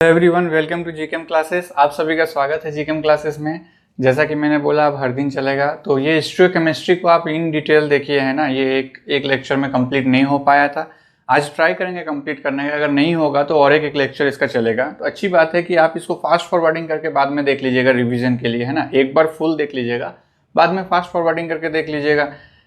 Everyone, welcome to GKM classes. आप सभी का स्वागत है जीकेएम क्लासेस में। जैसा कि मैंने बोला, अब हर दिन चलेगा। तो ये हिस्ट्री केमिस्ट्री को आप इन डिटेल देखिए, है ना। ये एक लेक्चर में कंप्लीट नहीं हो पाया था। आज ट्राई करेंगे कंप्लीट करने का। अगर नहीं होगा तो और एक लेक्चर इसका चलेगा। तो अच्छी बात है कि आप इसको फास्ट फॉरवर्डिंग करके बाद में देख लीजिएगा रिविजन के लिए, है ना। एक बार फुल देख लीजिएगा, बाद में फास्ट फॉरवर्डिंग करके देख लीजिएगा,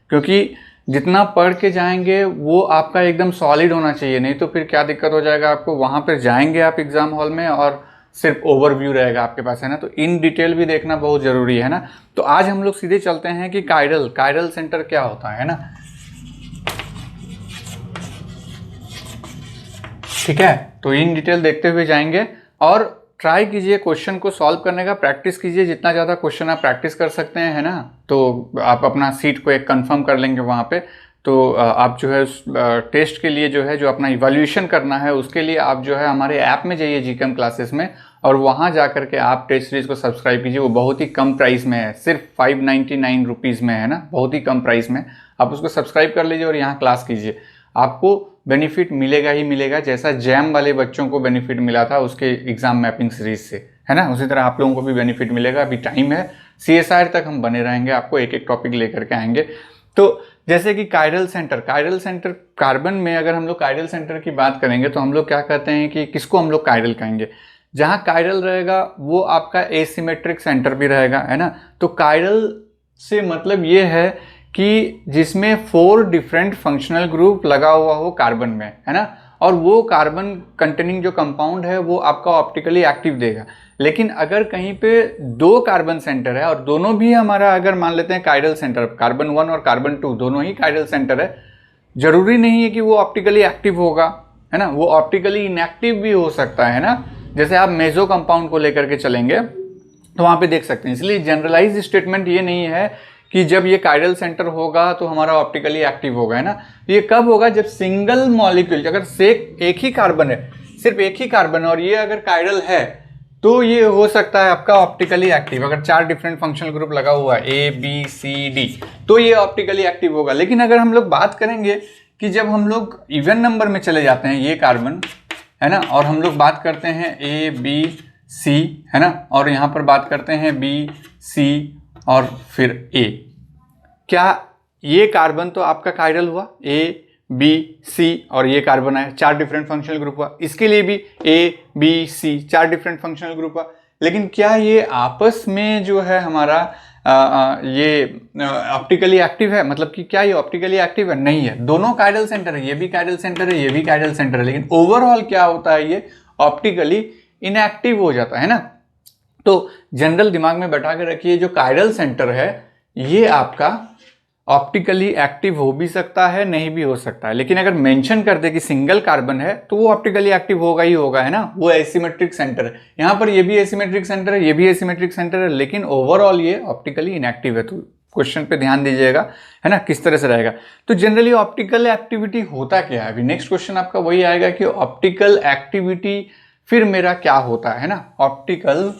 क्योंकि जितना पढ़ के जाएंगे वो आपका एकदम सॉलिड होना चाहिए। नहीं तो फिर क्या दिक्कत हो जाएगा आपको, वहाँ पर जाएंगे आप एग्जाम हॉल में और सिर्फ ओवरव्यू रहेगा आपके पास, है ना। तो इन डिटेल भी देखना बहुत ज़रूरी है ना। तो आज हम लोग सीधे चलते हैं कि कायरल सेंटर क्या होता है ना। ठीक है, तो इन डिटेल देखते हुए जाएंगे और ट्राई कीजिए क्वेश्चन को सॉल्व करने का, प्रैक्टिस कीजिए। जितना ज़्यादा क्वेश्चन आप प्रैक्टिस कर सकते हैं, है ना, तो आप अपना सीट को एक कंफर्म कर लेंगे वहाँ पे। तो आप जो है टेस्ट के लिए जो है जो अपना इवैल्यूएशन करना है, उसके लिए आप जो है हमारे ऐप में जाइए जीकेएम क्लासेस में, और वहाँ जा करके आप टेस्ट सीरीज को सब्सक्राइब कीजिए। वो बहुत ही कम प्राइस में है, सिर्फ 599 रुपीज़ में, है ना, बहुत ही कम प्राइस में। आप उसको सब्सक्राइब कर लीजिए और यहाँ क्लास कीजिए। आपको बेनिफिट मिलेगा ही मिलेगा, जैसा जैम वाले बच्चों को बेनिफिट मिला था उसके एग्जाम मैपिंग सीरीज से, है ना, उसी तरह आप लोगों को भी बेनिफिट मिलेगा। अभी टाइम है, CSIR तक हम बने रहेंगे, आपको एक एक टॉपिक लेकर के आएंगे। तो जैसे कि कायरल सेंटर कार्बन में, अगर हम लोग कायरल सेंटर की बात करेंगे तो हम लोग क्या कहते हैं कि किसको हम लोग कायरल कहेंगे। जहाँ कायरल रहेगा वो आपका एसिमेट्रिक सेंटर भी रहेगा, है ना। तो कायरल से मतलब ये है कि जिसमें 4 डिफरेंट फंक्शनल ग्रुप लगा हुआ हो कार्बन में, है ना, और वो कार्बन कंटेनिंग जो कंपाउंड है वो आपका ऑप्टिकली एक्टिव देगा। लेकिन अगर कहीं पे 2 कार्बन सेंटर है और दोनों भी हमारा, अगर मान लेते हैं कायरल सेंटर, कार्बन 1 और कार्बन 2 दोनों ही कायरल सेंटर है, जरूरी नहीं है कि वो ऑप्टिकली एक्टिव होगा, है ना। वो ऑप्टिकली इनएक्टिव भी हो सकता है ना। जैसे आप मेजो कंपाउंड को लेकर के चलेंगे तो वहां पे देख सकते हैं। इसलिए जनरलाइज स्टेटमेंट ये नहीं है कि जब ये कायरल सेंटर होगा तो हमारा ऑप्टिकली एक्टिव होगा, है ना। ये कब होगा, जब सिंगल मॉलिक्यूल, अगर एक ही कार्बन है, सिर्फ एक ही कार्बन, और ये अगर कायरल है तो ये हो सकता है आपका ऑप्टिकली एक्टिव। अगर 4 डिफरेंट फंक्शनल ग्रुप लगा हुआ है ABCD, तो ये ऑप्टिकली एक्टिव होगा। लेकिन अगर हम लोग बात करेंगे कि जब हम लोग इवन नंबर में चले जाते हैं, ये कार्बन, है ना, और हम लोग बात करते हैं ABC, है ना, और यहाँ पर बात करते हैं BC और फिर A, क्या ये कार्बन तो आपका कायरल हुआ, ABC, और ये कार्बन है, 4 डिफरेंट फंक्शनल ग्रुप हुआ। इसके लिए भी ABC 4 डिफरेंट फंक्शनल ग्रुप हुआ। लेकिन क्या ये आपस में जो है हमारा ये ऑप्टिकली एक्टिव है, मतलब कि क्या ये ऑप्टिकली एक्टिव है? नहीं है। दोनों कायरल सेंटर है, ये भी कायरल सेंटर है, ये भी कायरल सेंटर है, लेकिन ओवरऑल क्या होता है, ये ऑप्टिकली इनएक्टिव हो जाता है ना। तो जनरल दिमाग में बैठा के रखिए, जो कायरल सेंटर है ये आपका ऑप्टिकली एक्टिव हो भी सकता है, नहीं भी हो सकता है। लेकिन अगर मेंशन कर दे कि सिंगल कार्बन है तो वो ऑप्टिकली एक्टिव होगा ही होगा, है ना। वो एसिमेट्रिक सेंटर है। यहाँ पर ये भी एसिमेट्रिक सेंटर है, ये भी एसिमेट्रिक सेंटर है, लेकिन ओवरऑल ये ऑप्टिकली इनएक्टिव है। तो क्वेश्चन पे ध्यान दीजिएगा, है ना, किस तरह से रहेगा। तो जनरली ऑप्टिकल एक्टिविटी होता क्या है। अभी नेक्स्ट क्वेश्चन आपका वही आएगा कि ऑप्टिकल एक्टिविटी फिर मेरा क्या होता है ना। ऑप्टिकल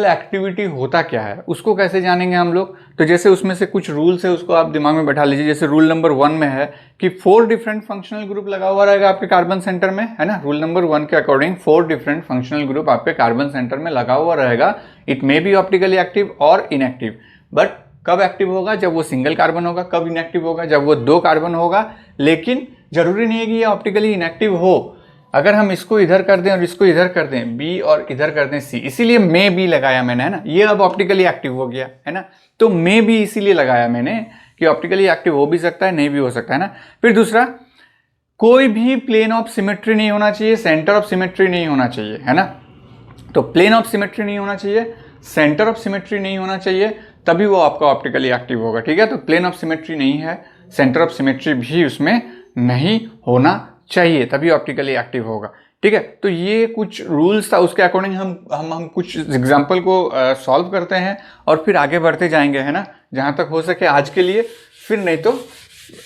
एक्टिविटी होता क्या है, उसको कैसे जानेंगे हम लोग। तो जैसे उसमें से कुछ रूल्स है, उसको आप दिमाग में बैठा लीजिए। जैसे रूल नंबर 1 में है कि 4 डिफरेंट फंक्शनल ग्रुप लगा हुआ रहेगा आपके कार्बन सेंटर में, है ना। रूल नंबर 1 के अकॉर्डिंग 4 डिफरेंट फंक्शनल ग्रुप आपके कार्बन सेंटर में लगा हुआ रहेगा। It may be optically active और इनएक्टिव, बट कब एक्टिव होगा, जब वो सिंगल कार्बन होगा। कब इनएक्टिव होगा, जब वो 2 कार्बन होगा। लेकिन जरूरी नहीं है कि ये ऑप्टिकली इनएक्टिव हो। अगर हम इसको इधर कर दें और इसको इधर कर दें, B और इधर कर दें C, इसीलिए मे भी लगाया मैंने, है ना। ये अब ऑप्टिकली एक्टिव हो गया, है ना। तो मे भी इसीलिए लगाया मैंने कि ऑप्टिकली एक्टिव हो भी सकता है, नहीं भी हो सकता है ना। फिर दूसरा, कोई भी प्लेन ऑफ सिमेट्री नहीं होना चाहिए, सेंटर ऑफ सिमेट्री नहीं होना चाहिए, है ना। तो प्लेन ऑफ सिमेट्री नहीं होना चाहिए, सेंटर ऑफ सिमेट्री नहीं होना चाहिए, तभी वो आपका ऑप्टिकली एक्टिव होगा। ठीक है, तो प्लेन ऑफ सिमेट्री नहीं है, सेंटर ऑफ सिमेट्री भी उसमें नहीं होना चाहिए, तभी ऑप्टिकली एक्टिव होगा। ठीक है, तो ये कुछ रूल्स था, उसके अकॉर्डिंग हम कुछ एग्जांपल को सॉल्व करते हैं और फिर आगे बढ़ते जाएंगे, है ना, जहाँ तक हो सके आज के लिए। फिर नहीं तो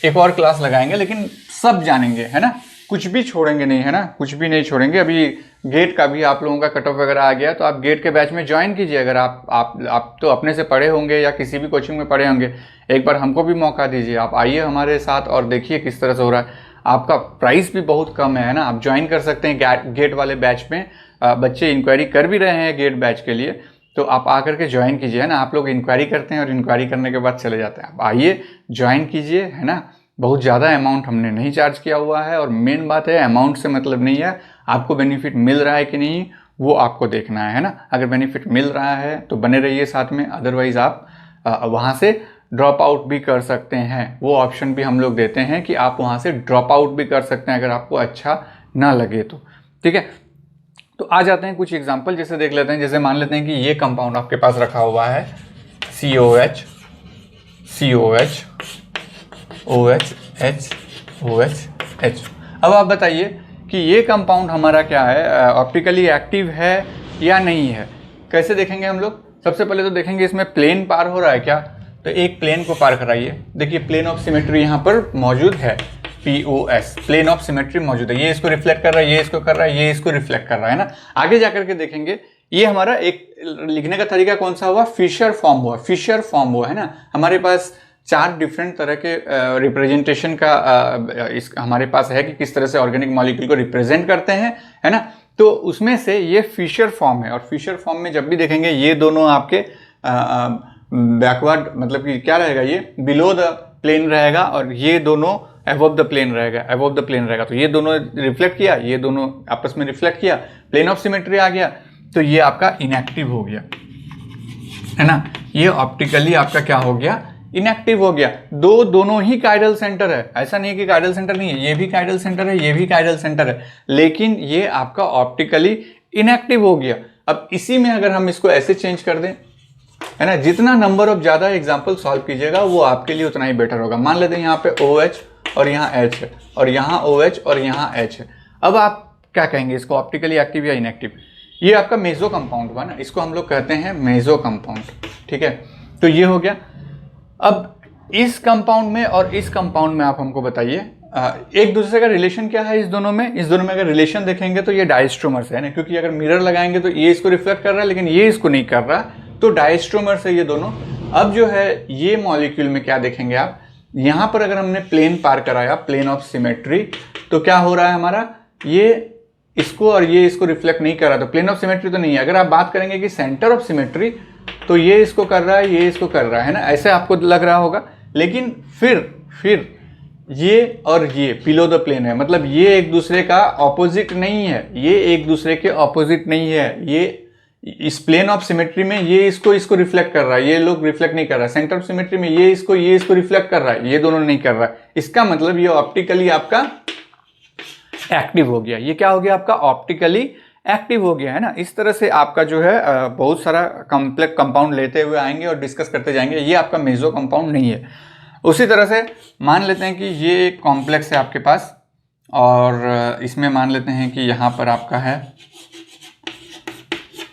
एक और क्लास लगाएंगे, लेकिन सब जानेंगे, है ना। कुछ भी छोड़ेंगे नहीं, है ना, कुछ भी नहीं छोड़ेंगे। अभी गेट का भी आप लोगों का कट ऑफ वगैरह आ गया तो आप गेट के बैच में ज्वाइन कीजिए। अगर आप तो अपने से पढ़े होंगे या किसी भी कोचिंग में पढ़े होंगे, एक बार हमको भी मौका दीजिए, आप आइए हमारे साथ और देखिए किस तरह से हो रहा है। आपका प्राइस भी बहुत कम है ना, आप ज्वाइन कर सकते हैं गेट वाले बैच में। बच्चे इंक्वायरी कर भी रहे हैं गेट बैच के लिए, तो आप आकर के ज्वाइन कीजिए, है ना। आप लोग इंक्वायरी करते हैं और इंक्वायरी करने के बाद चले जाते हैं, आप आइए ज्वाइन कीजिए, है ना। बहुत ज़्यादा अमाउंट हमने नहीं चार्ज किया हुआ है, और मेन बात है अमाउंट से मतलब नहीं है, आपको बेनिफिट मिल रहा है कि नहीं वो आपको देखना है ना। अगर बेनिफिट मिल रहा है तो बने रहिए साथ में, अदरवाइज़ आप वहाँ से ड्रॉप आउट भी कर सकते हैं। वो ऑप्शन भी हम लोग देते हैं कि आप वहाँ से ड्रॉप आउट भी कर सकते हैं अगर आपको अच्छा ना लगे तो, ठीक है। तो आ जाते हैं कुछ एग्जांपल, जैसे देख लेते हैं। जैसे मान लेते हैं कि ये कंपाउंड आपके पास रखा हुआ है COH COH OH H OH H। अब आप बताइए कि ये कंपाउंड हमारा क्या है, ऑप्टिकली एक्टिव है या नहीं है। कैसे देखेंगे हम लोग? सबसे पहले तो देखेंगे इसमें प्लेन पार हो रहा है क्या। तो एक प्लेन को पार कराइए, देखिए प्लेन ऑफ सिमेट्री यहाँ पर मौजूद है, POS प्लेन ऑफ सिमेट्री मौजूद है। ये इसको रिफ्लेक्ट कर रहा है, ये इसको कर रहा है, ये इसको रिफ्लेक्ट कर रहा है ना। आगे जाकर के देखेंगे ये हमारा एक लिखने का तरीका कौन सा हुआ, फिशर फॉर्म हुआ, फिशर फॉर्म हुआ, है ना। हमारे पास 4 डिफरेंट तरह के रिप्रेजेंटेशन का इस हमारे पास है कि किस तरह से ऑर्गेनिक मॉलिक्यूल को रिप्रेजेंट करते हैं, है ना। तो उसमें से ये फिशर फॉर्म है, और फिशर फॉर्म में जब भी देखेंगे ये दोनों आपके बैकवर्ड मतलब कि क्या रहेगा, ये बिलो द प्लेन रहेगा, और ये दोनों अबव द प्लेन रहेगा, अबव द प्लेन रहेगा। तो ये दोनों रिफ्लेक्ट किया, ये दोनों आपस में रिफ्लेक्ट किया, प्लेन ऑफ सिमेट्री आ गया, तो ये आपका इनएक्टिव हो गया, है ना। ये ऑप्टिकली आपका क्या हो गया, इनएक्टिव हो गया। दोनों ही काइडल सेंटर है, ऐसा नहीं है कि काइडल सेंटर नहीं है, ये भी काइडल सेंटर है, ये भी काइडल सेंटर है, लेकिन ये आपका ऑप्टिकली इनएक्टिव हो गया। अब इसी में अगर हम इसको ऐसे चेंज कर दें, है ना, जितना नंबर ऑफ ज्यादा एग्जाम्पल सॉल्व कीजिएगा वो आपके लिए उतना ही बेटर होगा। मान लेते हैं यहाँ पे OH और यहाँ H है, और यहाँ OH और यहाँ H है। अब आप क्या कहेंगे इसको, ऑप्टिकली एक्टिव या इनएक्टिव। ये आपका मेजो कंपाउंड हुआ ना, इसको हम लोग कहते हैं मेजो कंपाउंड, ठीक है। तो ये हो गया। अब इस कंपाउंड में और इस कंपाउंड में आप हमको बताइए एक दूसरे का रिलेशन क्या है। इस दोनों में अगर रिलेशन देखेंगे तो ये डायस्ट्रोमर्स है ना, क्योंकि अगर मिरर लगाएंगे तो ये इसको रिफ्लेक्ट कर रहा है लेकिन ये इसको नहीं कर रहा, तो डायस्ट्रोमर्स है ये दोनों। अब जो है ये मॉलिक्यूल में क्या देखेंगे आप, यहाँ पर अगर हमने प्लेन पार कराया, प्लेन ऑफ सिमेट्री, तो क्या हो रहा है हमारा, ये इसको और ये इसको रिफ्लेक्ट नहीं कर रहा, तो प्लेन ऑफ सिमेट्री तो नहीं है। अगर आप बात करेंगे कि सेंटर ऑफ सिमेट्री, तो ये इसको कर रहा है, ये इसको कर रहा है ना, ऐसे आपको लग रहा होगा। लेकिन फिर ये और ये बिलो द प्लेन है, मतलब ये एक दूसरे का ऑपोजिट नहीं है, ये एक दूसरे के ऑपोजिट नहीं है। ये इस प्लेन ऑफ सिमेट्री में ये इसको रिफ्लेक्ट कर रहा है, ये लोग रिफ्लेक्ट नहीं कर रहा है। सेंटर ऑफ सिमेट्री में ये इसको रिफ्लेक्ट कर रहा है, ये दोनों नहीं कर रहा है। इसका मतलब ये ऑप्टिकली आपका एक्टिव हो गया। ये क्या हो गया आपका, ऑप्टिकली एक्टिव हो गया, है ना। इस तरह से आपका जो है बहुत सारा कॉम्प्लेक्स कंपाउंड लेते हुए आएंगे और डिस्कस करते जाएंगे। ये आपका मेजो कंपाउंड नहीं है। उसी तरह से मान लेते हैं कि ये एक कॉम्प्लेक्स है आपके पास, और इसमें मान लेते हैं कि यहाँ पर आपका है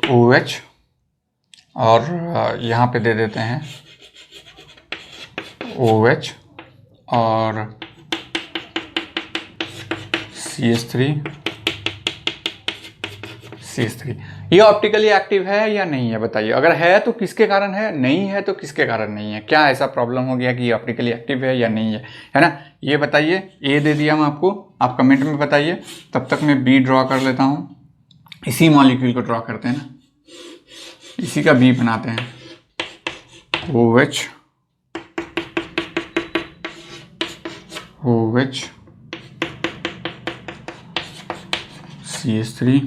OH, और यहाँ पे दे देते हैं OH और CH3। ये ऑप्टिकली एक्टिव है या नहीं है बताइए। अगर है तो किसके कारण है, नहीं है तो किसके कारण नहीं है। क्या ऐसा प्रॉब्लम हो गया कि ये ऑप्टिकली एक्टिव है या नहीं है, है ना, ये बताइए। ए दे दिया मैं आपको, आप कमेंट में बताइए। तब तक मैं बी ड्रॉ कर लेता हूँ। इसी मॉलिक्यूल को ड्रॉ करते हैं ना, इसी का बी बनाते हैं। OH CH3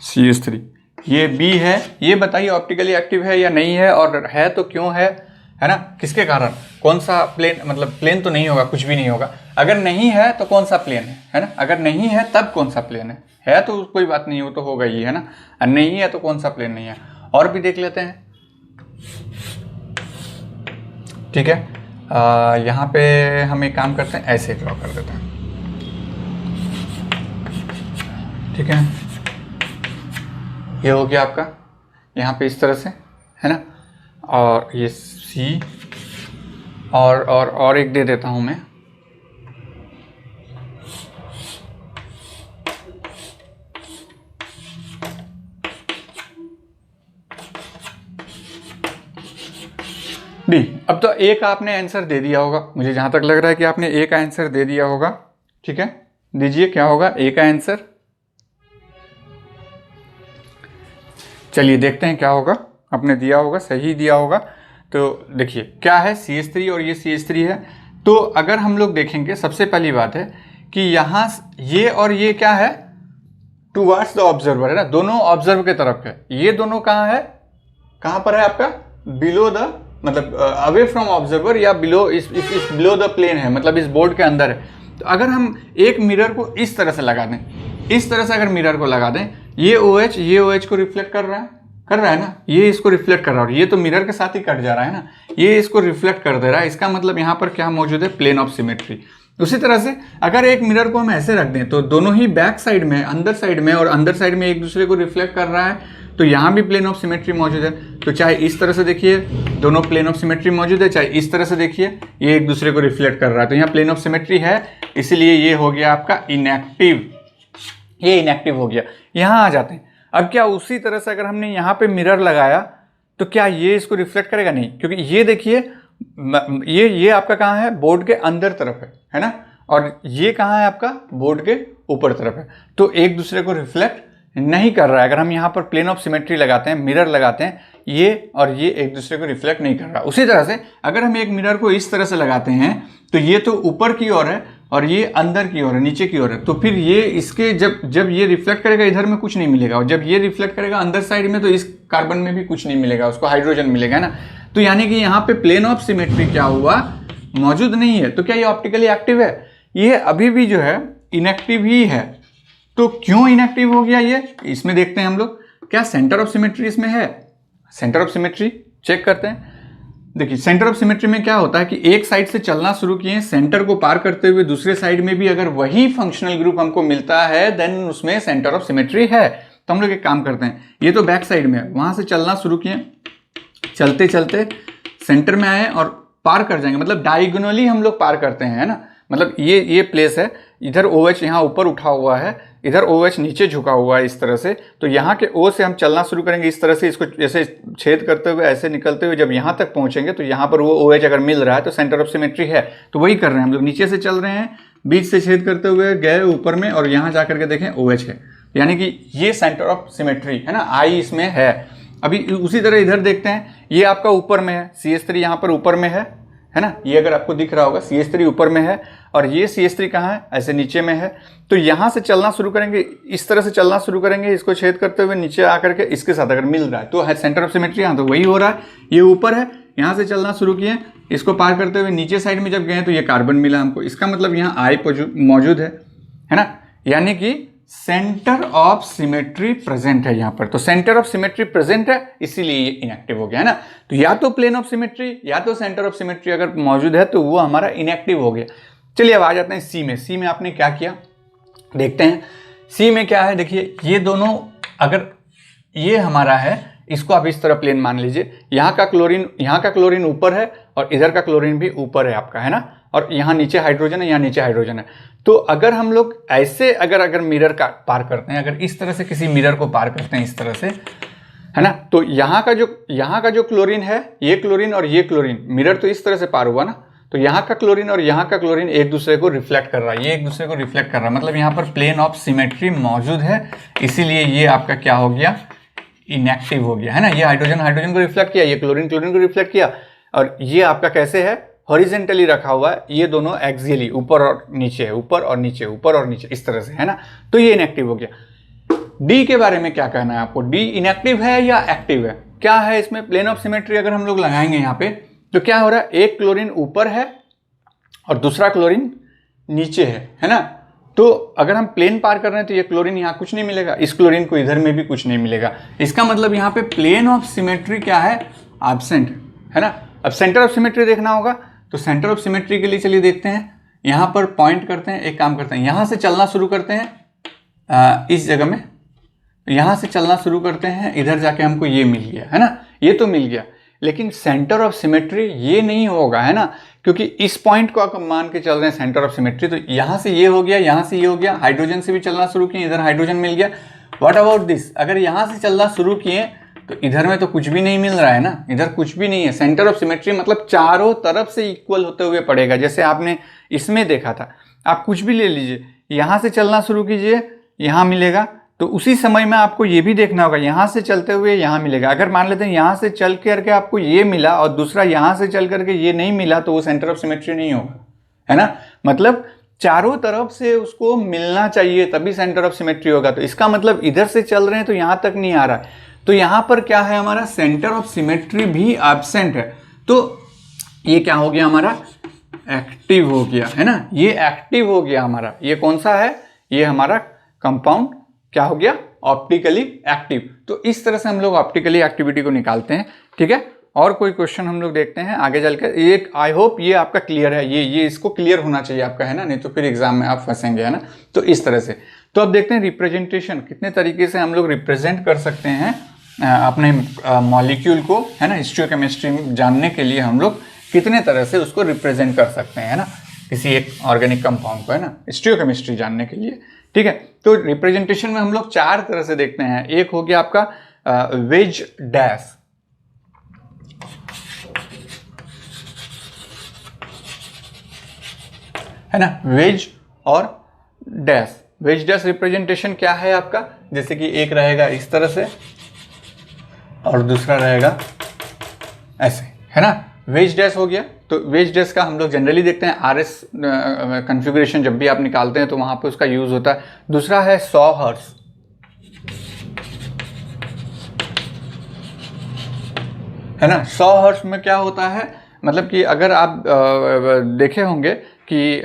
CH3, ये बी है। ये बताइए ऑप्टिकली एक्टिव है या नहीं है, और है तो क्यों है ना, किसके कारण, कौन सा प्लेन, मतलब प्लेन तो नहीं होगा, कुछ भी नहीं होगा। अगर नहीं है तो कौन सा प्लेन है ना, अगर नहीं है तब कौन सा प्लेन है तो कोई बात नहीं, वो तो होगा ही, है ना। नहीं है तो कौन सा प्लेन नहीं है। और भी देख लेते हैं, ठीक है। यहाँ पे हम एक काम करते हैं, ऐसे ड्रॉ कर देते हैं, ठीक है। ये हो गया आपका यहाँ पे इस तरह से, है ना। और ये C और एक दे देता हूं मैं। डी। अब तो ए का आपने आंसर दे दिया होगा, मुझे जहां तक लग रहा है कि आपने ए का आंसर दे दिया होगा। ठीक है, दीजिए क्या होगा ए का आंसर। चलिए देखते हैं क्या होगा। आपने दिया होगा, सही दिया होगा। तो देखिए क्या है, CH3 और ये CH3 है। तो अगर हम लोग देखेंगे, सबसे पहली बात है कि यहाँ ये और ये क्या है, टुवर्ड्स द ऑब्जर्वर है ना, दोनों ऑब्जर्व के तरफ है। ये दोनों कहाँ है, कहाँ पर है आपका, बिलो द, मतलब अवे फ्रॉम ऑब्जर्वर या बिलो, इस बिलो द प्लेन है, मतलब इस बोर्ड के अंदर है। तो अगर हम एक मिरर को इस तरह से लगा दें, इस तरह से अगर मिरर को लगा दें, ये OH को रिफ्लेक्ट कर रहा है ना, ये इसको रिफ्लेक्ट कर रहा है, और ये तो मिरर के साथ ही कट जा रहा है ना, ये इसको रिफ्लेक्ट कर दे रहा है। इसका मतलब यहाँ पर क्या मौजूद है, प्लेन ऑफ सिमेट्री। उसी तरह से अगर एक मिरर को हम ऐसे रख दें तो दोनों ही बैक साइड में, अंदर साइड में और अंदर साइड में एक दूसरे को रिफ्लेक्ट कर रहा है, तो यहाँ भी प्लेन ऑफ सिमेट्री मौजूद है। तो चाहे इस तरह से देखिए दोनों प्लेन ऑफ सिमेट्री मौजूद है, चाहे इस तरह से देखिए ये एक दूसरे को रिफ्लेक्ट कर रहा है, तो यहाँ प्लेन ऑफ सिमेट्री है, इसीलिए ये हो गया आपका इनएक्टिव, ये इनएक्टिव हो गया। यहाँ आ जाते हैं, अब क्या उसी तरह से अगर हमने यहाँ पे मिरर लगाया तो क्या ये इसको रिफ्लेक्ट करेगा, नहीं, क्योंकि ये देखिए ये आपका कहाँ है, बोर्ड के अंदर तरफ है ना, और ये कहाँ है आपका, बोर्ड के ऊपर तरफ है, तो एक दूसरे को रिफ्लेक्ट नहीं कर रहा है। अगर हम यहाँ पर प्लेन ऑफ सिमेट्री लगाते हैं, मिरर लगाते हैं, ये और ये एक दूसरे को रिफ्लेक्ट नहीं कर रहा। उसी तरह से अगर हम एक मिरर को इस तरह से लगाते हैं तो ये तो ऊपर की ओर है और ये अंदर की ओर है, नीचे की ओर है, तो फिर ये इसके जब ये रिफ्लेक्ट करेगा इधर में कुछ नहीं मिलेगा, और जब ये रिफ्लेक्ट करेगा अंदर साइड में तो इस कार्बन में भी कुछ नहीं मिलेगा, उसको हाइड्रोजन मिलेगा ना। तो यानी कि यहाँ पे प्लेन ऑफ सिमेट्री क्या हुआ, मौजूद नहीं है। तो क्या ये ऑप्टिकली एक्टिव है, ये अभी भी जो है इनएक्टिव ही है। तो क्यों इनएक्टिव हो गया ये, इसमें देखते हैं हम लोग, क्या सेंटर ऑफ सिमेट्री इसमें है, सेंटर ऑफ सिमेट्री चेक करते हैं। देखिए सेंटर ऑफ सिमेट्री में क्या होता है कि एक साइड से चलना शुरू किए, सेंटर को पार करते हुए दूसरे साइड में भी अगर वही फंक्शनल ग्रुप हमको मिलता है देन उसमें सेंटर ऑफ सिमेट्री है। तो हम लोग एक काम करते हैं, ये तो बैक साइड में है, वहां से चलना शुरू किए, चलते चलते सेंटर में आए और पार कर जाएंगे, मतलब डायगोनली हम लोग पार करते हैं, है ना, मतलब ये प्लेस है, इधर OH यहाँ ऊपर उठा हुआ है, इधर OH नीचे झुका हुआ है इस तरह से। तो यहाँ के O से हम चलना शुरू करेंगे इस तरह से, इसको जैसे छेद करते हुए ऐसे निकलते हुए जब यहाँ तक पहुँचेंगे तो यहाँ पर वो OH अगर मिल रहा है तो सेंटर ऑफ सिमेट्री है। तो वही कर रहे हैं हम लोग, नीचे से चल रहे हैं, बीच से छेद करते हुए गए ऊपर में, और यहाँ जा करके देखें OH है, यानी कि ये सेंटर ऑफ सिमेट्री है ना, I इसमें है। अभी उसी तरह इधर देखते हैं, ये आपका ऊपर में है, CH3 यहाँ पर ऊपर में है ना, ये अगर आपको दिख रहा होगा CH3 ऊपर में है, और ये CH3 कहाँ है, ऐसे नीचे में है। तो यहाँ से चलना शुरू करेंगे, इस तरह से चलना शुरू करेंगे, इसको छेद करते हुए नीचे आकर के इसके साथ अगर मिल रहा है तो है सेंटर ऑफ सिमेट्री, यहाँ तो वही हो रहा है, ये ऊपर है, यहाँ से चलना शुरू किए, इसको पार करते हुए नीचे साइड में जब गए तो ये कार्बन मिला हमको, इसका मतलब यहाँ I मौजूद है ना, यानी कि सेंटर ऑफ सिमेट्री प्रेजेंट है यहाँ पर। तो सेंटर ऑफ सिमेट्री प्रेजेंट है, इसीलिए ये इनएक्टिव हो गया है ना। तो या तो प्लेन ऑफ सिमेट्री या तो सेंटर ऑफ सिमेट्री अगर मौजूद है तो वो हमारा इनएक्टिव हो गया। चलिए अब आ जाते हैं सी में। सी में आपने क्या किया देखते हैं। सी में क्या है, देखिए ये दोनों, अगर ये हमारा है, इसको आप इस तरह प्लेन मान लीजिए, यहाँ का क्लोरीन ऊपर है और इधर का क्लोरीन भी ऊपर है आपका, है ना, और यहाँ नीचे हाइड्रोजन है, यहाँ नीचे हाइड्रोजन है। तो अगर हम लोग ऐसे अगर मिरर का पार करते हैं, अगर इस तरह से किसी मिरर को पार करते हैं इस तरह से, है ना, तो यहाँ का जो क्लोरीन है, ये क्लोरीन और ये क्लोरीन, मिरर तो इस तरह से पार हुआ ना, तो यहाँ का क्लोरीन और यहाँ का क्लोरीन एक दूसरे को रिफ्लेक्ट कर रहा है, ये एक दूसरे को रिफ्लेक्ट कर रहा है, मतलब यहाँ पर प्लेन ऑफ सिमेट्री मौजूद है, इसीलिए ये आपका क्या हो गया, इनएक्टिव हो गया, है ना। ये हाइड्रोजन को रिफ्लेक्ट किया, ये क्लोरीन को रिफ्लेक्ट किया, और ये आपका कैसे है, हॉरिजेंटली रखा हुआ है, ये दोनों एक्सियली ऊपर और नीचे है, ऊपर और नीचे, ऊपर और नीचे, इस तरह से, है ना। तो ये इनएक्टिव हो गया। डी के बारे में क्या कहना है आपको, डी इनएक्टिव है या एक्टिव है, क्या है इसमें प्लेन ऑफ सिमेट्री अगर हम लोग लगाएंगे यहाँ पे, तो क्या हो रहा है, एक क्लोरीन ऊपर है और दूसरा क्लोरीन नीचे है ना। तो अगर हम प्लेन पार कर रहे हैं तो ये क्लोरीन यहाँ कुछ नहीं मिलेगा, इस क्लोरीन को इधर में भी कुछ नहीं मिलेगा, इसका मतलब यहाँ पे प्लेन ऑफ सिमेट्री क्या है, एब्सेंट है ना। अब सेंटर ऑफ सिमेट्री देखना होगा, तो सेंटर ऑफ सिमेट्री के लिए चलिए देखते हैं, यहाँ पर पॉइंट करते हैं, एक काम करते हैं, यहाँ से चलना शुरू करते हैं इस जगह में, यहाँ से चलना शुरू करते हैं, इधर जाके हमको ये मिल गया, है ना, ये तो मिल गया। लेकिन सेंटर ऑफ सिमेट्री ये नहीं होगा, है ना, क्योंकि इस पॉइंट को आप मान के चल रहे हैं सेंटर ऑफ सिमेट्री, तो यहाँ से ये हो गया, यहाँ से ये हो गया, हाइड्रोजन से भी चलना शुरू किए, इधर हाइड्रोजन मिल गया। व्हाट अबाउट दिस, अगर यहाँ से चलना शुरू किए तो इधर में तो कुछ भी नहीं मिल रहा है ना, इधर कुछ भी नहीं है। सेंटर ऑफ सिमेट्री मतलब चारों तरफ से इक्वल होते हुए पड़ेगा, जैसे आपने इसमें देखा था। आप कुछ भी ले लीजिए, यहाँ से चलना शुरू कीजिए, यहाँ मिलेगा, तो उसी समय में आपको ये भी देखना होगा, यहाँ से चलते हुए यहाँ मिलेगा। अगर मान लेते हैं यहाँ से चल करके आपको ये मिला और दूसरा यहाँ से चल करके ये नहीं मिला, तो वो सेंटर ऑफ सिमेट्री नहीं होगा, है ना। मतलब चारों तरफ से उसको मिलना चाहिए, तभी सेंटर ऑफ सिमेट्री होगा। तो इसका मतलब इधर से चल रहे हैं तो यहाँ तक नहीं आ रहा है, तो यहाँ पर क्या है, हमारा सेंटर ऑफ सिमेट्री भी एब्सेंट है। तो ये क्या हो गया, हमारा एक्टिव हो गया, है ना, ये एक्टिव हो गया हमारा। ये कौन सा है, ये हमारा कंपाउंड क्या हो गया, ऑप्टिकली एक्टिव। तो इस तरह से हम लोग ऑप्टिकली एक्टिविटी को निकालते हैं, ठीक है। और कोई क्वेश्चन हम लोग देखते हैं आगे चलकर। ये आई होप ये आपका क्लियर है, ये इसको क्लियर होना चाहिए आपका, है ना, नहीं तो फिर एग्जाम में आप फंसेंगे, है ना। तो इस तरह से, तो अब देखते हैं रिप्रेजेंटेशन कितने तरीके से हम लोग रिप्रेजेंट कर सकते हैं अपने मॉलिक्यूल को, है ना। हिस्टोकेमिस्ट्री जानने के लिए हम लोग कितने तरह से उसको रिप्रेजेंट कर सकते हैं, है ना, किसी एक ऑर्गेनिक कंपाउंड को, है ना, हिस्टोकेमिस्ट्री जानने के लिए, ठीक है। तो रिप्रेजेंटेशन में हम लोग चार तरह से देखते हैं। एक हो गया आपका वेज डैश, है ना, वेज और डैश। वेज डैश रिप्रेजेंटेशन क्या है आपका, जैसे कि एक रहेगा इस तरह से और दूसरा रहेगा ऐसे, है ना, वेज डैश हो गया। तो वेज डैश का हम लोग जनरली देखते हैं आरएस कॉन्फ़िगरेशन, जब भी आप निकालते हैं तो वहां पे उसका यूज होता है। दूसरा है सॉहर्स, है ना। सॉहर्स में क्या होता है, मतलब कि अगर आप देखे होंगे कि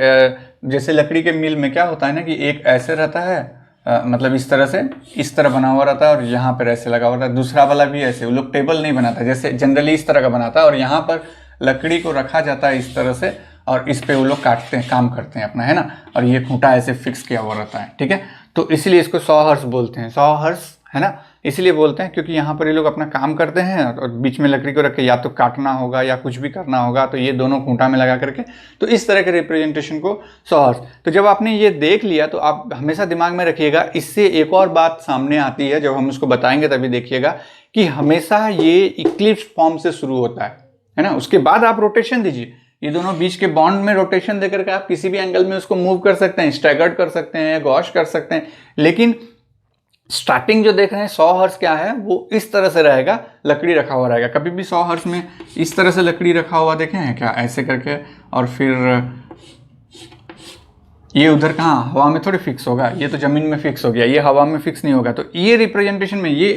जैसे लकड़ी के मिल में क्या होता है ना, कि एक ऐसे रहता है, मतलब इस तरह से, इस तरह बना हुआ रहता है और यहाँ पर ऐसे लगा हुआ रहता है। दूसरा वाला भी ऐसे, वो लोग टेबल नहीं बनाता, जैसे जनरली इस तरह का बनाता है और यहाँ पर लकड़ी को रखा जाता है इस तरह से, और इस पे वो लोग काटते हैं, काम करते हैं अपना, है ना, और ये खूंटा ऐसे फिक्स किया हुआ रहता है, ठीक है। तो इसलिए इसको सॉहर्स बोलते हैं, सॉहर्स, है ना, इसलिए बोलते हैं क्योंकि यहाँ पर ये लोग अपना काम करते हैं और बीच में लकड़ी को रख के या तो काटना होगा या कुछ भी करना होगा, तो ये दोनों खूंटा में लगा करके, तो इस तरह के रिप्रेजेंटेशन को सॉहर्स। तो जब आपने ये देख लिया तो आप हमेशा दिमाग में रखिएगा, इससे एक और बात सामने आती है, जब हम उसको बताएंगे तभी देखिएगा, कि हमेशा ये इक्लिप्स फॉर्म से शुरू होता है ना। उसके बाद आप रोटेशन दीजिए, ये दोनों बीच के बॉन्ड में रोटेशन देकर के आप किसी भी एंगल में उसको मूव कर सकते हैं, स्टैगर्ड कर सकते हैं, गॉश कर सकते हैं, लेकिन स्टार्टिंग जो देख रहे हैं 100 हर्ट्ज क्या है, वो इस तरह से रहेगा, लकड़ी रखा हुआ रहेगा। कभी भी 100 हर्ट्ज में इस तरह से लकड़ी रखा हुआ देखे हैं क्या, ऐसे करके, और फिर ये उधर कहाँ हवा में थोड़ी फिक्स होगा, ये तो जमीन में फिक्स हो गया, ये हवा में फिक्स नहीं होगा। तो ये रिप्रेजेंटेशन में ये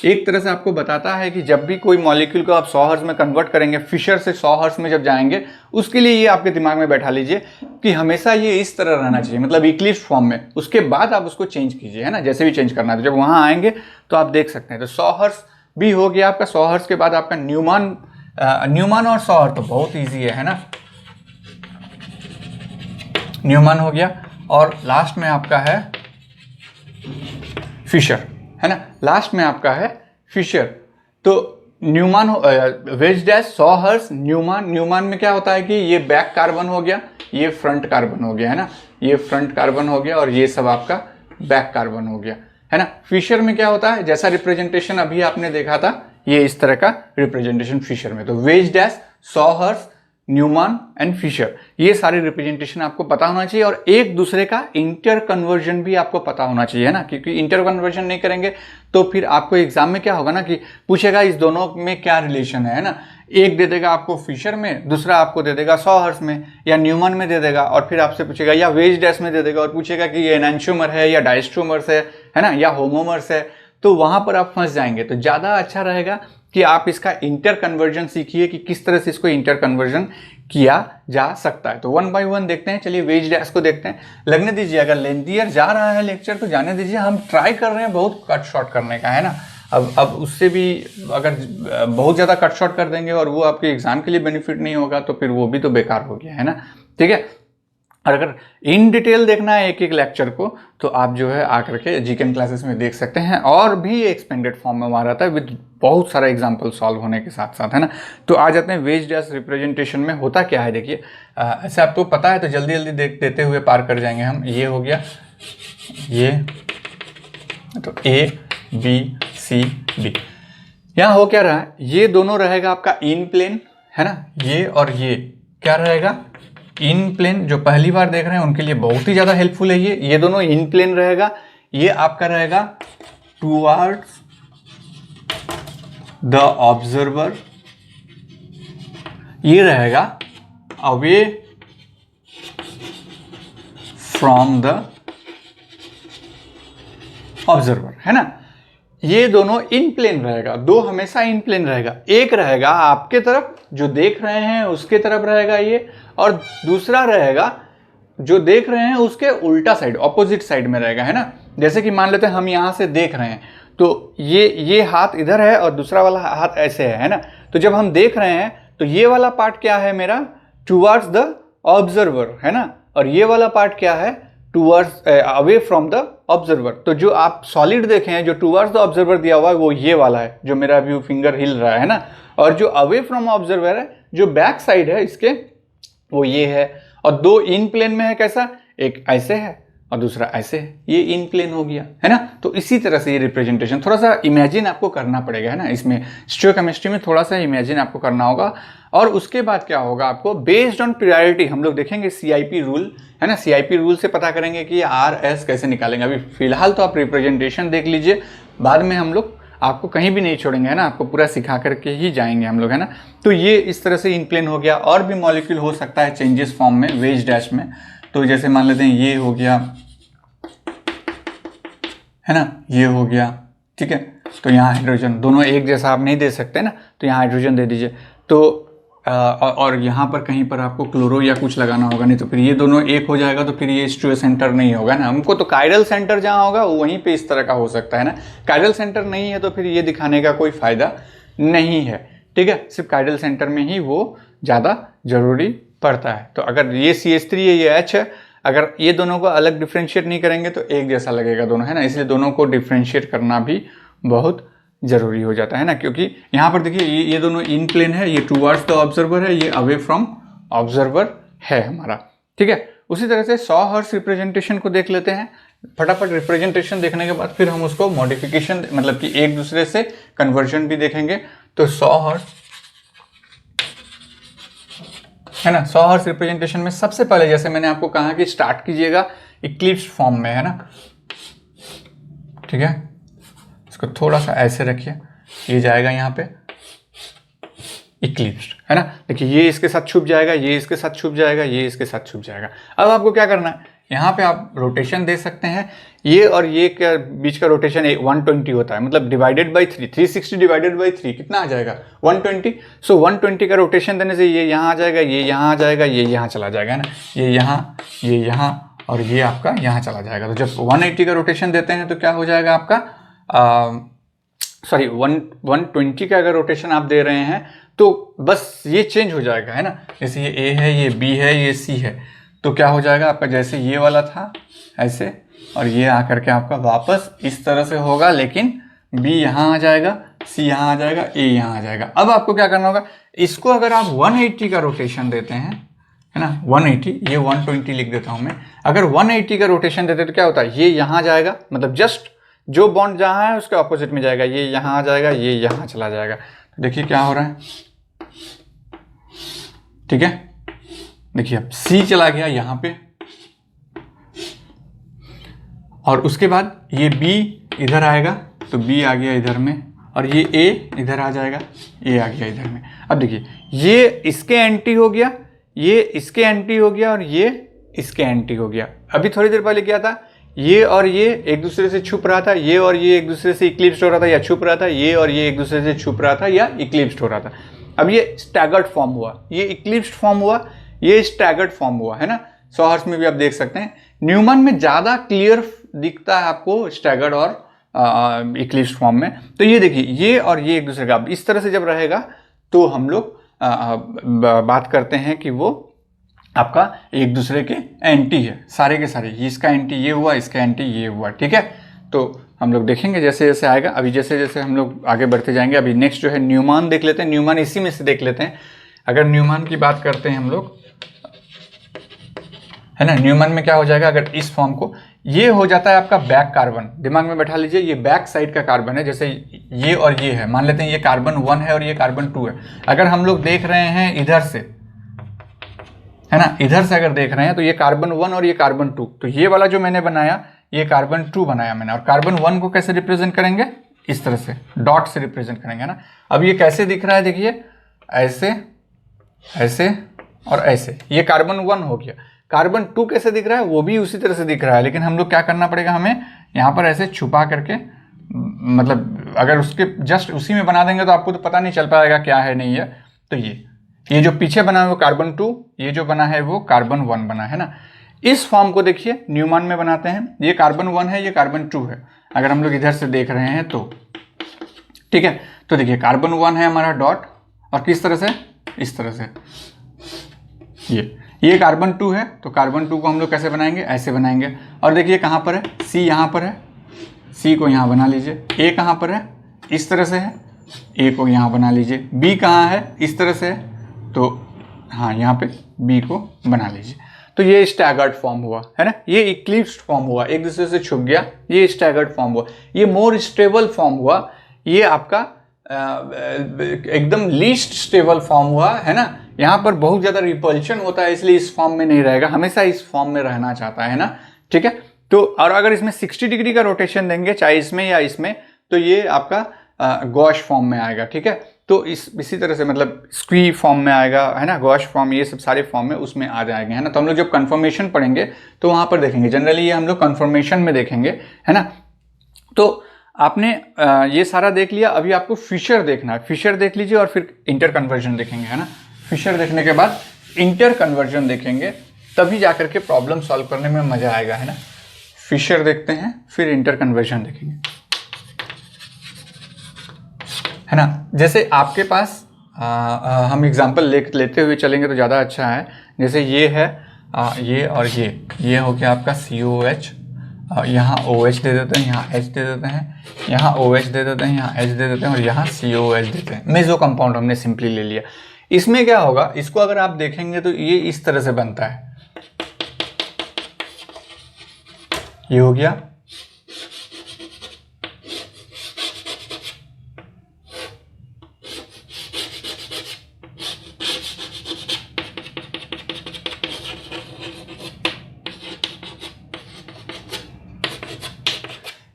एक तरह से आपको बताता है कि जब भी कोई मॉलिक्यूल को आप 100 हर्ट्ज में कन्वर्ट करेंगे, फिशर से 100 हर्ट्ज में जब जाएंगे, उसके लिए ये आपके दिमाग में बैठा लीजिए कि हमेशा ये इस तरह रहना चाहिए, मतलब इक्लिप्स फॉर्म में। उसके बाद आप उसको चेंज कीजिए, है ना, जैसे भी चेंज करना है। तो जब वहां आएंगे तो आप देख सकते हैं। तो 100 हर्ट्ज भी हो गया आपका। 100 हर्ट्ज के बाद आपका न्यूमैन और 100 हर्ट्ज तो बहुत ईजी है ना, न्यूमैन हो गया। और लास्ट में आपका है फिशर, है ना, लास्ट में आपका है फिशर। तो Newman wedge dash 100 hertz Newman में क्या होता है कि ये बैक कार्बन हो गया, ये फ्रंट कार्बन हो गया, है ना, ये फ्रंट कार्बन हो गया और ये सब आपका बैक कार्बन हो गया, है ना। फिशर में क्या होता है, जैसा रिप्रेजेंटेशन अभी आपने देखा था, ये इस तरह का रिप्रेजेंटेशन फिशर में। तो wedge dash 100 hertz Newman and Fischer, ये सारे रिप्रेजेंटेशन आपको पता होना चाहिए। और एक दूसरे का इंटर कन्वर्जन भी आपको पता होना चाहिए, है ना, क्योंकि इंटर कन्वर्जन नहीं करेंगे तो फिर आपको एग्जाम में क्या होगा ना, कि पूछेगा इस दोनों में क्या रिलेशन है ना। एक दे देगा आपको फिशर में, दूसरा आपको दे देगा 100 हर्ट्ज में या न्यूमैन में दे देगा, और फिर आपसे पूछेगा या वेज डैश में दे देगा और पूछेगा कि ये एनांशियोमर है या डायस्ट्रोमर्स है ना, या होमोमर्स है। तो वहां पर आप फंस जाएंगे। तो ज्यादा अच्छा रहेगा कि आप इसका इंटर कन्वर्जन सीखिए कि किस तरह से इसको इंटर कन्वर्जन किया जा सकता है। तो 1 बाय 1 देखते हैं। चलिए वेज डैश को देखते हैं। लगने दीजिए, अगर लेंथियर जा रहा है लेक्चर तो जाने दीजिए, हम ट्राई कर रहे हैं बहुत कट शॉर्ट करने का, है ना। अब उससे भी अगर बहुत ज़्यादा कट शॉर्ट कर देंगे और वो आपके एग्जाम के लिए बेनिफिट नहीं होगा तो फिर वो भी तो बेकार हो गया, है ना। ठीक है, और अगर इन डिटेल देखना है एक एक लेक्चर को तो आप जो है आकर के जीकेएम क्लासेस में देख सकते हैं, और भी एक्सपेंडेड फॉर्म में वहाँ रहता है विद बहुत सारा एग्जाम्पल सॉल्व होने के साथ साथ, है ना। तो आ जाते हैं वेज डैश रिप्रेजेंटेशन में होता क्या है। देखिए ऐसे आपको पता है तो जल्दी जल्दी देख देते हुए पार कर जाएंगे हम। ये हो गया ये, तो ए बी सी डी। यहाँ हो क्या रहा है, ये दोनों रहेगा आपका इन प्लेन, है ना। ये और ये क्या रहेगा, इन प्लेन। जो पहली बार देख रहे हैं उनके लिए बहुत ही ज़्यादा हेल्पफुल है ये दोनों इन प्लेन रहेगा। ये आपका रहेगा टुवर्ड्स द ऑब्जर्वर, ये रहेगा अवे फ्रॉम द ऑब्जर्वर, है ना। ये दोनों इन प्लेन रहेगा, दो हमेशा इन प्लेन रहेगा। एक रहेगा आपके तरफ जो देख रहे हैं उसके तरफ रहेगा ये, और दूसरा रहेगा जो देख रहे हैं उसके उल्टा साइड, ऑपोजिट साइड में रहेगा, है ना। जैसे कि मान लेते हैं हम यहाँ से देख रहे हैं तो ये हाथ इधर है और दूसरा वाला हाथ ऐसे है ना। तो जब हम देख रहे हैं तो ये वाला पार्ट क्या है मेरा, टुवर्ड्स द ऑब्जर्वर, है ना। और ये वाला पार्ट क्या है, towards away from the observer. तो जो आप सॉलिड देखे हैं जो टुवर्ड्स द ऑब्जर्वर दिया हुआ है वो ये वाला है जो मेरा व्यू फिंगर हिल रहा है ना। और जो अवे फ्रॉम ऑब्जर्वर है जो बैक साइड है इसके वो ये है। और दो इन प्लेन में है कैसा, एक ऐसे है और दूसरा ऐसे है, ये इन प्लेन हो गया, है ना। तो इसी तरह से ये रिप्रेजेंटेशन थोड़ा सा इमेजिन आपको करना पड़ेगा, है ना। इसमें स्टीरियोकेमिस्ट्री में थोड़ा सा इमेजिन आपको करना होगा। और उसके बाद क्या होगा, आपको बेस्ड ऑन प्रायोरिटी हम लोग देखेंगे सीआईपी रूल, है ना। सीआईपी रूल से पता करेंगे कि आर एस कैसे निकालेंगे। अभी फिलहाल तो आप रिप्रेजेंटेशन देख लीजिए, बाद में हम लोग आपको कहीं भी नहीं छोड़ेंगे, है ना। आपको पूरा सिखा करके ही जाएंगे हम लोग, है ना। तो ये इस तरह से इन प्लेन हो गया। और भी मॉलिक्यूल हो सकता है चेंजेस फॉर्म में वेज डैश में। तो जैसे मान लेते हैं ये हो गया, है ना, ये हो गया, ठीक है। तो यहाँ हाइड्रोजन, दोनों एक जैसा आप नहीं दे सकते ना, तो यहाँ हाइड्रोजन दे दीजिए। तो और यहाँ पर कहीं पर आपको क्लोरो या कुछ लगाना होगा, नहीं तो फिर ये दोनों एक हो जाएगा तो फिर ये स्टीरियो सेंटर नहीं होगा ना। हमको तो कायरल सेंटर जहाँ होगा वहीं पे इस तरह का हो सकता है ना। कायरल सेंटर नहीं है तो फिर ये दिखाने का कोई फायदा नहीं है, ठीक है। सिर्फ कायरल सेंटर में ही वो ज़्यादा जरूरी पड़ता है। तो अगर ये CH3 है, ये H है, अगर ये दोनों को अलग डिफ्रेंशिएट नहीं करेंगे तो एक जैसा लगेगा दोनों, है ना। इसलिए दोनों को डिफ्रेंशिएट करना भी बहुत जरूरी हो जाता है ना। क्योंकि यहाँ पर देखिए ये दोनों इन प्लेन है, ये टुवर्ड्स द ऑब्जर्वर है, ये अवे फ्रॉम ऑब्जर्वर है हमारा, ठीक है। उसी तरह से 100 हर्ट्ज रिप्रेजेंटेशन को देख लेते हैं। फटाफट रिप्रेजेंटेशन देखने के बाद फिर हम उसको मॉडिफिकेशन मतलब कि एक दूसरे से कन्वर्जन भी देखेंगे। तो 100 हर्ट्ज, है ना। 100 हर्ट्ज रिप्रेजेंटेशन में सबसे पहले जैसे मैंने आपको कहा कि स्टार्ट कीजिएगा इक्लिप्स फॉर्म में, है ना, ठीक है। इसको थोड़ा सा ऐसे रखिए, ये जाएगा यहाँ पे इक्लिप्स, है ना। देखिए ये इसके साथ छुप जाएगा, ये इसके साथ छुप जाएगा, ये इसके साथ छुप जाएगा। अब आपको क्या करना है, यहाँ पे आप रोटेशन दे सकते हैं। ये और ये के बीच का रोटेशन 120 होता है, मतलब डिवाइडेड बाई 3, 360 डिवाइडेड बाई 3 कितना आ जाएगा 120। सो 120 का रोटेशन देने से ये यहाँ आ जाएगा, ये यहाँ आ जाएगा, ये यहाँ चला जाएगा, है ना। ये यहाँ और ये आपका यहाँ चला जाएगा। तो जब 180 का रोटेशन देते हैं तो क्या हो जाएगा आपका, सॉरी 120 का अगर रोटेशन आप दे रहे हैं तो बस ये चेंज हो जाएगा, है ना। जैसे ये A है, ये B है, ये C है, तो क्या हो जाएगा आपका, जैसे ये वाला था ऐसे, और ये आकर के आपका वापस इस तरह से होगा, लेकिन B यहाँ आ जाएगा, C यहाँ आ जाएगा, A यहाँ आ जाएगा। अब आपको क्या करना होगा, इसको अगर आप 180 का रोटेशन देते हैं, है ना, 180, ये 120 लिख देता हूँ मैं। अगर 180 का रोटेशन देते तो क्या होता है, ये यहाँ जाएगा, मतलब जस्ट जो बॉन्ड जहाँ है उसके ऑपोजिट में जाएगा, ये यहाँ आ जाएगा, ये यहाँ चला जाएगा। तो देखिए क्या हो रहा है, ठीक है। देखिए अब C चला गया यहाँ पे, और उसके बाद ये B इधर आएगा तो B आ गया इधर में, और ये A इधर आ जाएगा, A आ गया इधर में। अब देखिए ये इसके एंटी हो गया, ये इसके एंटी हो गया, और ये इसके एंटी हो गया। अभी थोड़ी देर पहले क्या था, ये और ये एक दूसरे से छुप रहा था, ये और ये एक दूसरे से इक्लिप्स हो रहा था या छुप रहा था, ये और ये एक दूसरे से छुप रहा था या इक्लिप्स हो रहा था। अब ये स्टैगर्ड फॉर्म हुआ, ये इक्लिप्स फॉर्म हुआ, ये स्टैगर्ड फॉर्म हुआ, है ना। 100 हर्ट्ज में भी आप देख सकते हैं। न्यूमन में ज़्यादा क्लियर दिखता है आपको स्टैगर्ड और इक्लिप्स फॉर्म में। तो ये देखिए ये और ये एक दूसरे का इस तरह से जब रहेगा तो हम लोग बात करते हैं कि वो आपका एक दूसरे के एंटी है, सारे के सारे, इसका एंटी ये हुआ, इसका एंटी ये हुआ, ठीक है। तो हम लोग देखेंगे जैसे जैसे आएगा। अभी जैसे जैसे हम लोग आगे बढ़ते जाएंगे, अभी नेक्स्ट जो है न्यूमान देख लेते हैं। न्यूमान इसी में से देख लेते हैं। अगर न्यूमान की बात करते हैं हम लोग, है ना, न्यूमान में क्या हो जाएगा, अगर इस फॉर्म को, ये हो जाता है आपका बैक कार्बन, दिमाग में बैठा लीजिए, ये बैक साइड का कार्बन है। जैसे ये और ये है, मान लेते हैं ये कार्बन 1 है और ये कार्बन 2 है। अगर हम लोग देख रहे हैं इधर से, है ना, इधर से अगर देख रहे हैं तो ये कार्बन 1 और ये कार्बन 2, तो ये वाला जो मैंने बनाया ये कार्बन 2 बनाया मैंने। और कार्बन 1 को कैसे रिप्रेजेंट करेंगे, इस तरह से डॉट से रिप्रेजेंट करेंगे ना। अब ये कैसे दिख रहा है, देखिए ऐसे, ऐसे और ऐसे, ये कार्बन 1 हो गया। कार्बन 2 कैसे दिख रहा है, वो भी उसी तरह से दिख रहा है, लेकिन हम लोग क्या करना पड़ेगा, हमें यहाँ पर ऐसे छुपा करके, मतलब अगर उसके जस्ट उसी में बना देंगे तो आपको तो पता नहीं चल पाएगा क्या है नहीं है। तो ये जो पीछे बना है वो कार्बन 2, ये जो बना है वो कार्बन 1 बना है ना। इस फॉर्म को देखिए न्यूमान में बनाते हैं, ये कार्बन 1 है, ये कार्बन 2 है। अगर हम लोग इधर से देख रहे हैं तो ठीक है, तो देखिए कार्बन 1 है हमारा डॉट, और किस तरह से, इस तरह से, ये कार्बन 2 है, तो कार्बन 2 को हम लोग कैसे बनाएंगे, ऐसे बनाएंगे। और देखिए कहाँ पर है, सी यहाँ पर है, सी को यहाँ बना लीजिए। ए कहाँ पर है, इस तरह से है, ए को यहाँ बना लीजिए। बी कहाँ है, इस तरह से है, तो हाँ यहाँ पे बी को बना लीजिए। तो ये स्टैगर्ड फॉर्म हुआ, है ना, ये इक्लिप्स्ड फॉर्म हुआ, एक दूसरे से छुप गया, ये स्टैगर्ड फॉर्म हुआ। ये मोर स्टेबल फॉर्म हुआ, ये आपका एकदम लीस्ट स्टेबल फॉर्म हुआ, है ना। यहाँ पर बहुत ज़्यादा रिपल्शन होता है, इसलिए इस फॉर्म में नहीं रहेगा, हमेशा इस फॉर्म में रहना चाहता है ना, ठीक है। तो और अगर इसमें 60 डिग्री का रोटेशन देंगे, चाहे इसमें या इसमें, तो ये आपका गॉश फॉर्म में आएगा, ठीक है। तो इसी तरह से मतलब स्क्वी फॉर्म में आएगा, है ना, गॉश फॉर्म, ये सब सारे फॉर्म में उसमें आ जाएंगे, है ना। तो हम लोग जब कन्फर्मेशन पढ़ेंगे तो वहाँ पर देखेंगे, जनरली ये हम लोग कन्फर्मेशन में देखेंगे, है ना। तो आपने ये सारा देख लिया, अभी आपको फिशर देखना है, फिशर देख लीजिए और फिर इंटर कन्वर्जन देखेंगे, है ना। फिशर देखने के बाद इंटर कन्वर्जन देखेंगे, तभी जाकर के प्रॉब्लम सॉल्व करने में मजा आएगा, है ना। फिशर देखते हैं, फिर इंटर कन्वर्जन देखेंगे, है ना। जैसे आपके पास हम एग्जांपल लेते हुए चलेंगे तो ज़्यादा अच्छा है। जैसे ये है ये और ये हो गया आपका COH, यहाँ OH दे देते हैं, यहाँ H दे देते हैं, यहाँ OH दे देते हैं, यहाँ H दे देते हैं, और यहाँ COH देते हैं। मेसो कंपाउंड हमने सिंपली ले लिया। इसमें क्या होगा, इसको अगर आप देखेंगे तो ये इस तरह से बनता है, ये हो गया,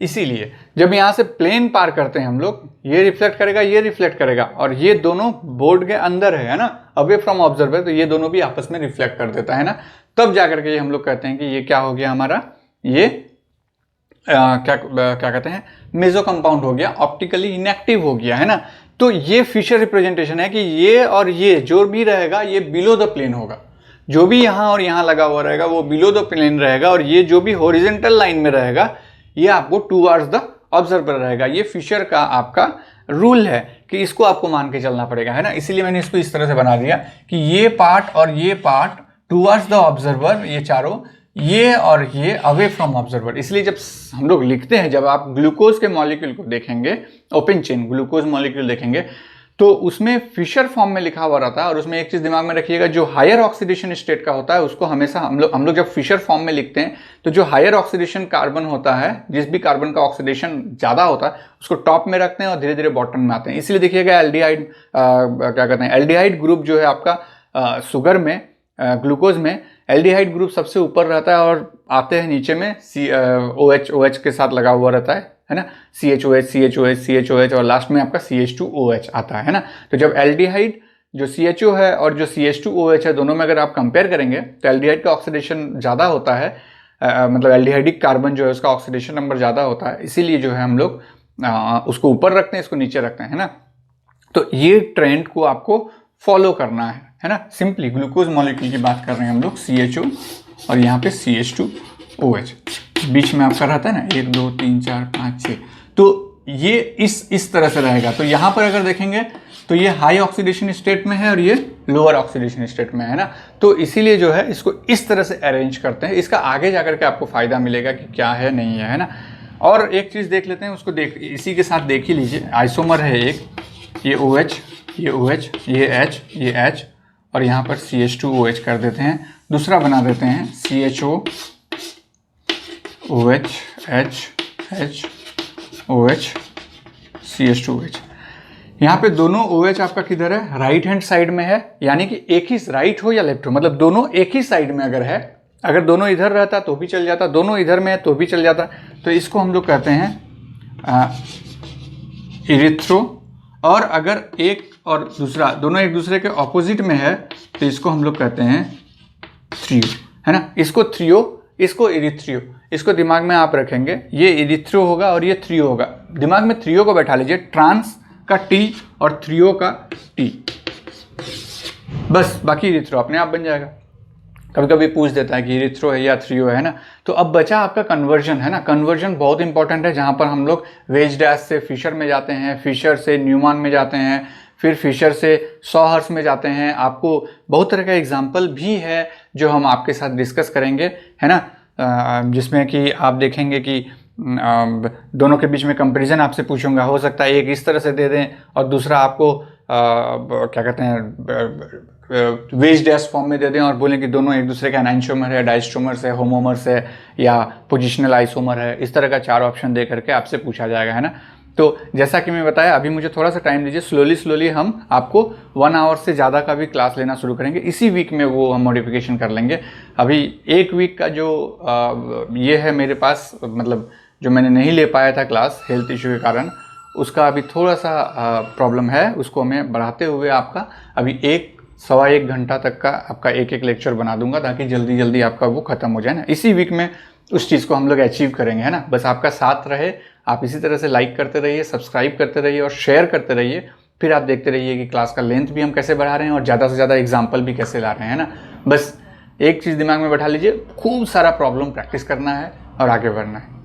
इसीलिए जब यहाँ से प्लेन पार करते हैं हम लोग, ये रिफ्लेक्ट करेगा, ये रिफ्लेक्ट करेगा, और ये दोनों बोर्ड के अंदर है ना, अवे फ्रॉम ऑब्जर्वर, तो ये दोनों भी आपस में रिफ्लेक्ट कर देता है ना। तब जाकर के हम लोग कहते हैं कि ये क्या हो गया हमारा, ये क्या कहते हैं, मेसो कंपाउंड हो गया, ऑप्टिकली इनएक्टिव हो गया, है ना। तो ये फिशर रिप्रेजेंटेशन है कि ये और ये जो भी रहेगा ये बिलो द प्लेन होगा, जो भी यहाँ और यहाँ लगा हुआ रहेगा वो बिलो द प्लेन रहेगा, और ये जो भी हॉरिजॉन्टल लाइन में रहेगा ये आपको टुवर्ड्स द ऑब्जर्वर रहेगा। ये फिशर का आपका रूल है कि इसको आपको मान के चलना पड़ेगा, है ना। इसीलिए मैंने इसको इस तरह से बना दिया कि ये पार्ट और ये पार्ट टुवर्ड्स द ऑब्जर्वर, ये चारों, ये और ये अवे फ्रॉम ऑब्जर्वर। इसलिए जब हम लोग लिखते हैं, जब आप ग्लूकोज के मॉलिक्यूल को देखेंगे, ओपन चेन ग्लूकोज मॉलिक्यूल देखेंगे, तो उसमें फिशर फॉर्म में लिखा हुआ रहता है। और उसमें एक चीज दिमाग में रखिएगा, जो हायर ऑक्सीडेशन स्टेट का होता है उसको हमेशा हम लोग जब फिशर फॉर्म में लिखते हैं तो जो हायर ऑक्सीडेशन कार्बन होता है, जिस भी कार्बन का ऑक्सीडेशन ज्यादा होता है उसको टॉप में रखते हैं और धीरे धीरे बॉटम में आते हैं। इसलिए देखिएगा एल्डिहाइड, क्या कहते हैं, एल्डिहाइड ग्रुप जो है आपका शुगर में, ग्लूकोज में एल्डिहाइड ग्रुप सबसे ऊपर रहता है और आते हैं नीचे में OH के साथ लगा हुआ रहता है ना, CHOH और लास्ट में आपका CH2OH आता है ना। तो जब एल्डिहाइड जो CHO है और जो CH2OH है, दोनों में अगर आप कंपेयर करेंगे तो एल्डिहाइड का ऑक्सीडेशन ज़्यादा होता है, मतलब एल्डिहाइडिक कार्बन जो है उसका ऑक्सीडेशन नंबर ज़्यादा होता है, इसीलिए जो है हम लोग उसको ऊपर रखते हैं, इसको नीचे रखते हैं, है ना। तो ये ट्रेंड को आपको फॉलो करना है ना। सिंपली ग्लूकोज मॉलिक्यूल की बात कर रहे हैं हम लोग, CHO और यहाँ पे CH2OH, बीच में आपका रहता है ना 1 2 3 4 5 6, तो ये इस तरह से रहेगा। तो यहाँ पर अगर देखेंगे तो ये हाई ऑक्सीडेशन स्टेट में है और ये लोअर ऑक्सीडेशन स्टेट में है ना। तो इसीलिए जो है इसको इस तरह से अरेंज करते हैं। इसका आगे जाकर के आपको फ़ायदा मिलेगा कि क्या है नहीं है ना। और एक चीज़ देख लेते हैं, उसको इसी के साथ देख ही लीजिए। आइसोमर है एक, ये OH, ये OH, ये H, ये H और यहाँ पर CH2OH कर देते हैं। दूसरा बना देते हैं CHO OH H H OH CH2OH। यहाँ पे दोनों OH आपका किधर है, राइट हैंड साइड में है, यानी कि एक ही राइट हो या लेफ्ट हो, मतलब दोनों एक ही साइड में अगर है। अगर दोनों इधर रहता तो भी चल जाता, दोनों इधर में है तो भी चल जाता। तो इसको हम लोग कहते हैं इरिथ्रो। और अगर एक और दूसरा दोनों एक दूसरे के ऑपोजिट में है तो इसको हम लोग कहते हैं थ्रियो, है ना। इसको थ्रियो, इसको इरिथ्रियो। इसको दिमाग में आप रखेंगे, ये इरिथ्रो होगा और ये थ्रियो होगा। दिमाग में थ्रियो को बैठा लीजिए, ट्रांस का T और थ्रियो का T, बस। बाकी इरिथ्रो अपने आप बन जाएगा। कभी कभी पूछ देता है कि इरिथ्रो है या थ्रियो है ना। तो अब बचा आपका कन्वर्जन, है ना। कन्वर्जन बहुत इंपॉर्टेंट है, जहाँ पर हम लोग वेज डैश से फिशर में जाते हैं, फिशर से न्यूमान में जाते हैं, फिर फिशर से सॉहर्स में जाते हैं। आपको बहुत तरह का एग्जाम्पल भी है जो हम आपके साथ डिस्कस करेंगे, है ना, जिसमें कि आप देखेंगे कि दोनों के बीच में कंपैरिजन आपसे पूछूंगा। हो सकता है एक इस तरह से दे दें और दूसरा आपको क्या कहते हैं वेज डैश फॉर्म में दे दें और बोलें कि दोनों एक दूसरे का एनाइंशोमर है, डाइस्ट्रोमर्स है, होमोमर्स है या पोजिशनल आइसोमर है। इस तरह का 4 ऑप्शन दे करके आपसे पूछा जाएगा, है ना। तो जैसा कि मैं बताया, अभी मुझे थोड़ा सा टाइम दीजिए, स्लोली हम आपको 1 आवर से ज़्यादा का भी क्लास लेना शुरू करेंगे। इसी वीक में वो हम मॉडिफिकेशन कर लेंगे। अभी 1 वीक का जो ये है मेरे पास, मतलब जो मैंने नहीं ले पाया था क्लास हेल्थ इशू के कारण, उसका अभी थोड़ा सा प्रॉब्लम है। उसको मैं बढ़ाते हुए आपका अभी 1-1.25 घंटा तक का आपका एक लेक्चर बना दूंगा, ताकि जल्दी आपका वो ख़त्म हो जाए ना। इसी वीक में उस चीज़ को हम लोग अचीव करेंगे, है ना। बस आपका साथ रहे, आप इसी तरह से लाइक करते रहिए, सब्सक्राइब करते रहिए और शेयर करते रहिए। फिर आप देखते रहिए कि क्लास का लेंथ भी हम कैसे बढ़ा रहे हैं और ज़्यादा से ज़्यादा एग्जाम्पल भी कैसे ला रहे हैं, है ना। बस एक चीज़ दिमाग में बैठा लीजिए, खूब सारा प्रॉब्लम प्रैक्टिस करना है और आगे बढ़ना है।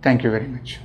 Thank you very much.